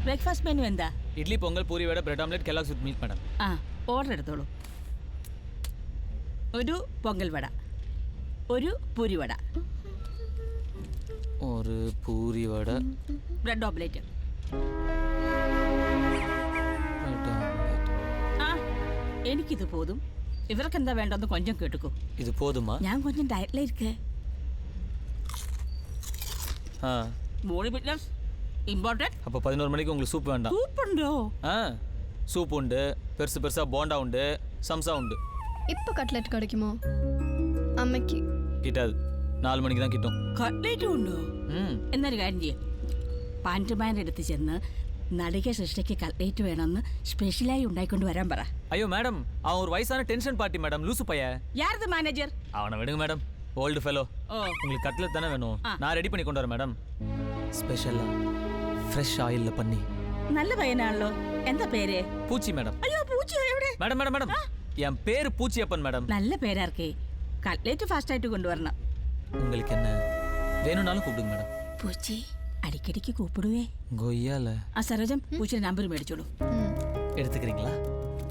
Breakfast menu എന്താ? Idli pongal puri vada bread omelette Kellogg's with milk madam. ആ order എടുത്തോളൂ. ഒരു പൊങ്കൽ വട, ഒരു പൂരി വട, ഒരു പൂരി വട, ബ്രെഡ് ഓംലെറ്റ്. ആ എനിക്കിത് പോതും. ഇവർക്ക് എന്താ വേണ്ടെന്ന് കൊഞ്ചം കേട്ടുക്കോ. ഇത് പോതുமா? ഞാൻ കൊഞ്ചം ഡയറ്റിൽ ഇരിക്കേ. Body fitness important. அப்போ 11 மணிக்கு உங்களுக்கு சூப் வேண்டாம். சூப் உண்டோ? சூப் உண்டு, பெருசு பெருசா போண்டா உண்டு, சம்சா உண்டு. இப்போ கட்லெட் கிடைக்குமோ? அம்மைக்கு கிட்டாது. 4 மணிக்கு தான் கிட்டும். കട്ട്ലേറ്റ് ഉണ്ടോ? എന്നൊരു കാര്യം ചെയ്യും. പാൻറ്റുമാൻ്റെ അടുത്ത് ചെന്ന് നടിക സൃഷ്ടിക്ക് കട്ട്ലേറ്റ് വേണമെന്ന് സ്പെഷ്യലായി ഉണ്ടായിക്കൊണ്ട് വരാൻ പറ. ஐயோ மேடம், அவன் ஒரு வயசான டென்ஷன் பார்ட்டி மேடம், லூசு பைய. யாரது மேனேஜர்? அவனை விடுங்க மேடம், ஓல்டு ஃபெலோ. உங்களுக்கு கட்லெட் தானே வேணும், நான் ரெடி பண்ணி கொண்டு வரேன் மேடம். ஸ்பெஷலா ஃப்ரெஷ் ஆயில்ல பண்ணி. நல்ல பையனாണല്ലോ. എന്താ പേര്? பூச்சி மேடம். അയ്യോ പൂച്ചി എവിടെ? மேடம் மேடம் மேடம், என் பேரு பூச்சியப்பன் மேடம். நல்ல பேரா இருக்கே. കട്ട്ലേറ്റ് ഫാസ്റ്റ് ആയിട്ട് കൊണ്ടുവരണം. உங்களுக்கு என்ன வேணும்னாலும் கூப்பிடுங்க மேடம். പൂച്ചി അടിക്കടിക്ക് കൂപ്പിടുവേ. கொய்யால. ആ സരോജം പൂച്ചിയുടെ നമ്പർ മേടിച്ചോളൂ. எடுத்துக்கிறீங்களா?